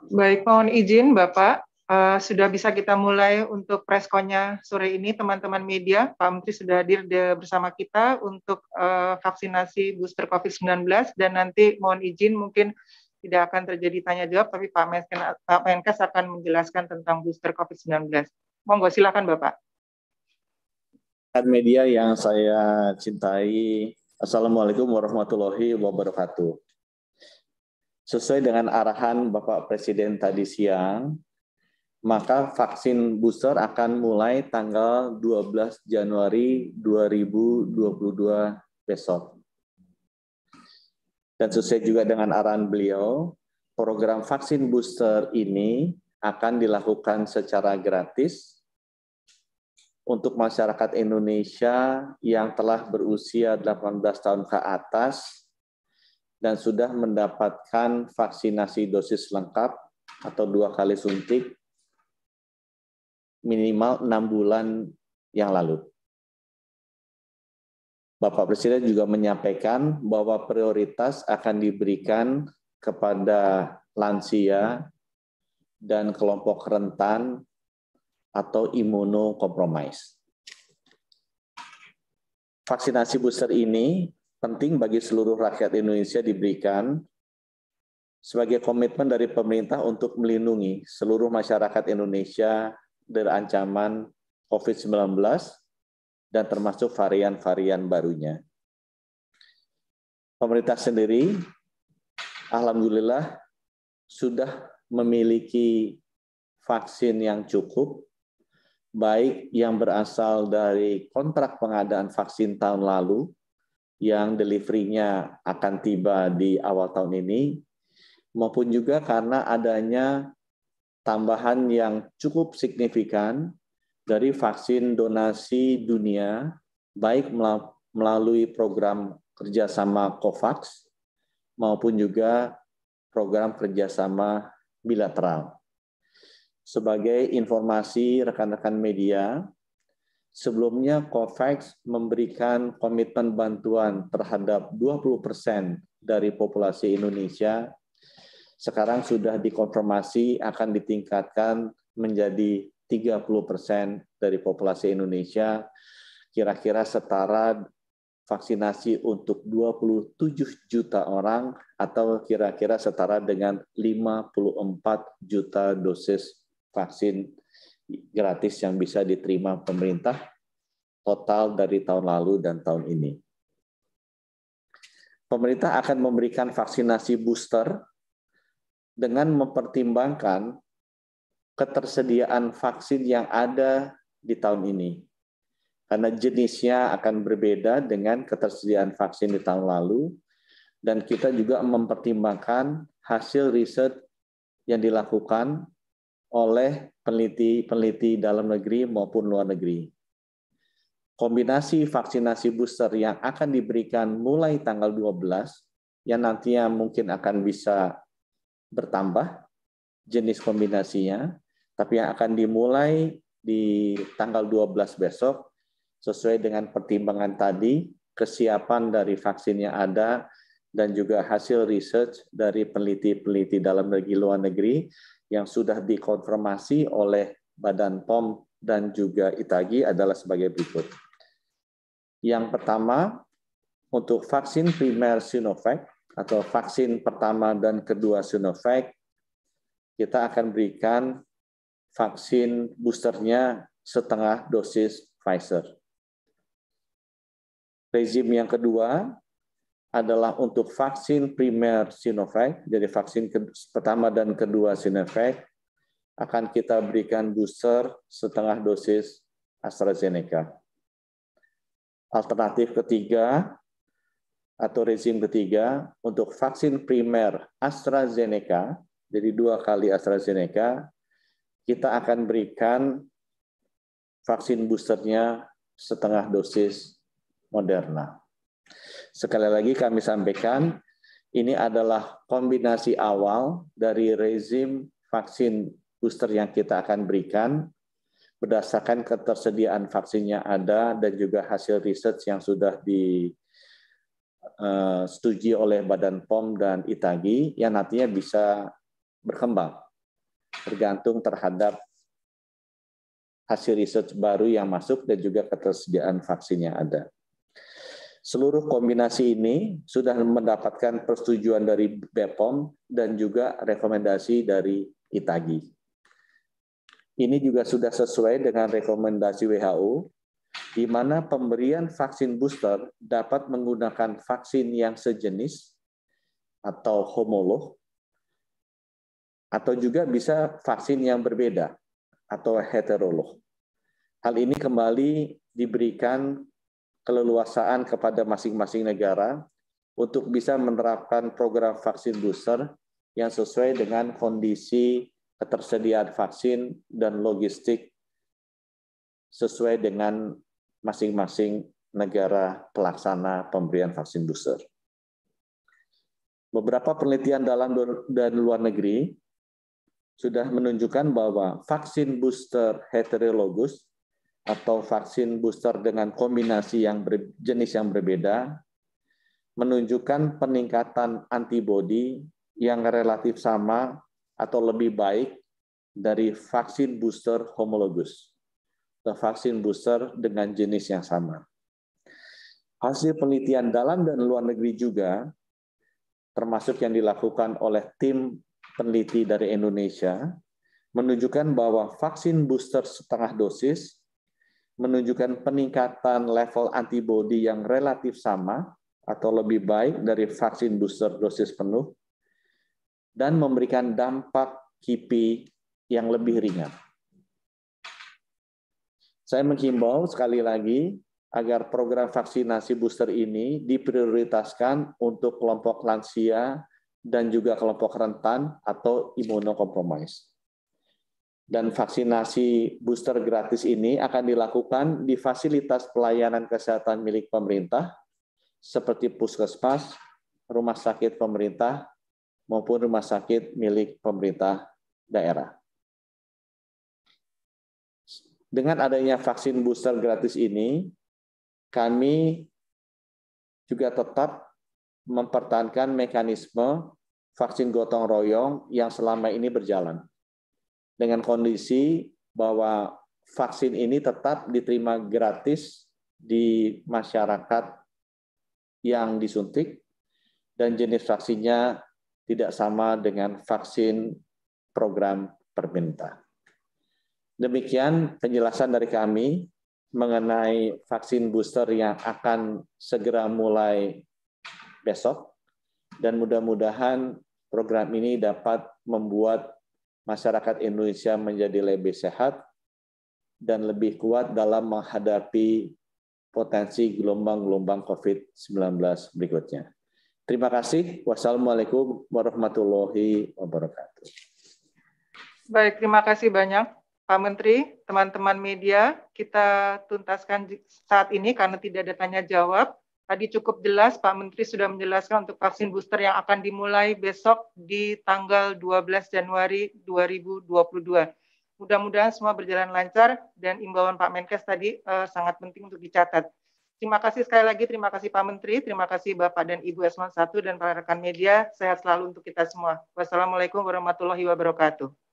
Baik, mohon izin Bapak, sudah bisa kita mulai untuk press-con-nya sore ini, teman-teman media. Pak Menteri sudah hadir bersama kita untuk vaksinasi booster COVID-19, dan nanti mohon izin mungkin tidak akan terjadi tanya jawab, tapi Pak Menkes akan menjelaskan tentang booster COVID-19. Monggo, silakan Bapak. Media yang saya cintai, Assalamualaikum warahmatullahi wabarakatuh. Sesuai dengan arahan Bapak Presiden tadi siang, maka vaksin booster akan mulai tanggal 12 Januari 2022 besok. Dan sesuai juga dengan arahan beliau, program vaksin booster ini akan dilakukan secara gratis untuk masyarakat Indonesia yang telah berusia 18 tahun ke atas dan sudah mendapatkan vaksinasi dosis lengkap atau 2 kali suntik minimal 6 bulan yang lalu. Bapak Presiden juga menyampaikan bahwa prioritas akan diberikan kepada lansia dan kelompok rentan atau imunokompromis. Vaksinasi booster ini penting bagi seluruh rakyat Indonesia diberikan sebagai komitmen dari pemerintah untuk melindungi seluruh masyarakat Indonesia dari ancaman COVID-19 dan termasuk varian-varian barunya. Pemerintah sendiri, alhamdulillah, sudah memiliki vaksin yang cukup, baik yang berasal dari kontrak pengadaan vaksin tahun lalu, yang delivery-nya akan tiba di awal tahun ini, maupun juga karena adanya tambahan yang cukup signifikan dari vaksin donasi dunia, baik melalui program kerjasama COVAX, maupun juga program kerjasama bilateral. Sebagai informasi rekan-rekan media, sebelumnya COVAX memberikan komitmen bantuan terhadap 20% dari populasi Indonesia. Sekarang sudah dikonfirmasi akan ditingkatkan menjadi 30% dari populasi Indonesia, kira-kira setara vaksinasi untuk 27 juta orang atau kira-kira setara dengan 54 juta dosis vaksin gratis yang bisa diterima pemerintah total dari tahun lalu dan tahun ini. Pemerintah akan memberikan vaksinasi booster dengan mempertimbangkan ketersediaan vaksin yang ada di tahun ini. Karena jenisnya akan berbeda dengan ketersediaan vaksin di tahun lalu, dan kita juga mempertimbangkan hasil riset yang dilakukan oleh peneliti dalam negeri maupun luar negeri. Kombinasi vaksinasi booster yang akan diberikan mulai tanggal 12, yang nantinya mungkin akan bisa bertambah jenis kombinasinya, tapi yang akan dimulai di tanggal 12 besok, sesuai dengan pertimbangan tadi, kesiapan dari vaksin yang ada, dan juga hasil research dari peneliti-peneliti dalam negeri luar negeri, yang sudah dikonfirmasi oleh Badan POM dan juga ITAGI adalah sebagai berikut. Yang pertama, untuk vaksin primer Sinovac atau vaksin pertama dan kedua Sinovac, kita akan berikan vaksin boosternya setengah dosis Pfizer. Rezim yang kedua adalah untuk vaksin primer Sinovac, jadi vaksin pertama dan kedua Sinovac, akan kita berikan booster setengah dosis AstraZeneca. Alternatif ketiga, atau rezim ketiga, untuk vaksin primer AstraZeneca, jadi 2 kali AstraZeneca, kita akan berikan vaksin boosternya setengah dosis Moderna. Sekali lagi kami sampaikan, ini adalah kombinasi awal dari rezim vaksin booster yang kita akan berikan berdasarkan ketersediaan vaksinnya ada dan juga hasil riset yang sudah disetujui oleh Badan POM dan ITAGI yang nantinya bisa berkembang, tergantung terhadap hasil research baru yang masuk dan juga ketersediaan vaksin yang ada. Seluruh kombinasi ini sudah mendapatkan persetujuan dari BPOM dan juga rekomendasi dari ITAGI. Ini juga sudah sesuai dengan rekomendasi WHO, di mana pemberian vaksin booster dapat menggunakan vaksin yang sejenis atau homolog, atau juga bisa vaksin yang berbeda atau heterolog. Hal ini kembali diberikan keleluasaan kepada masing-masing negara untuk bisa menerapkan program vaksin booster yang sesuai dengan kondisi ketersediaan vaksin dan logistik sesuai dengan masing-masing negara pelaksana pemberian vaksin booster. Beberapa penelitian dalam dan luar negeri sudah menunjukkan bahwa vaksin booster heterologus atau vaksin booster dengan kombinasi jenis yang berbeda menunjukkan peningkatan antibodi yang relatif sama atau lebih baik dari vaksin booster homologus atau vaksin booster dengan jenis yang sama. Hasil penelitian dalam dan luar negeri juga, termasuk yang dilakukan oleh tim peneliti dari Indonesia, menunjukkan bahwa vaksin booster setengah dosis menunjukkan peningkatan level antibodi yang relatif sama atau lebih baik dari vaksin booster dosis penuh dan memberikan dampak KIPI yang lebih ringan. Saya menghimbau sekali lagi agar program vaksinasi booster ini diprioritaskan untuk kelompok lansia dan juga kelompok rentan atau imunokompromis. Dan vaksinasi booster gratis ini akan dilakukan di fasilitas pelayanan kesehatan milik pemerintah, seperti puskesmas, rumah sakit pemerintah, maupun rumah sakit milik pemerintah daerah. Dengan adanya vaksin booster gratis ini, kami juga tetap mempertahankan mekanisme vaksin gotong royong yang selama ini berjalan. Dengan kondisi bahwa vaksin ini tetap diterima gratis di masyarakat yang disuntik dan jenis vaksinnya tidak sama dengan vaksin program pemerintah. Demikian penjelasan dari kami mengenai vaksin booster yang akan segera mulai besok, dan mudah-mudahan program ini dapat membuat masyarakat Indonesia menjadi lebih sehat dan lebih kuat dalam menghadapi potensi gelombang-gelombang COVID-19 berikutnya. Terima kasih. Wassalamualaikum warahmatullahi wabarakatuh. Baik, terima kasih banyak Pak Menteri, teman-teman media. Kita tuntaskan saat ini karena tidak ada tanya jawab. Tadi cukup jelas Pak Menteri sudah menjelaskan untuk vaksin booster yang akan dimulai besok di tanggal 12 Januari 2022. Mudah-mudahan semua berjalan lancar dan imbauan Pak Menkes tadi sangat penting untuk dicatat. Terima kasih sekali lagi, terima kasih Pak Menteri, terima kasih Bapak dan Ibu Eselon 1 dan para rekan media. Sehat selalu untuk kita semua. Wassalamualaikum warahmatullahi wabarakatuh.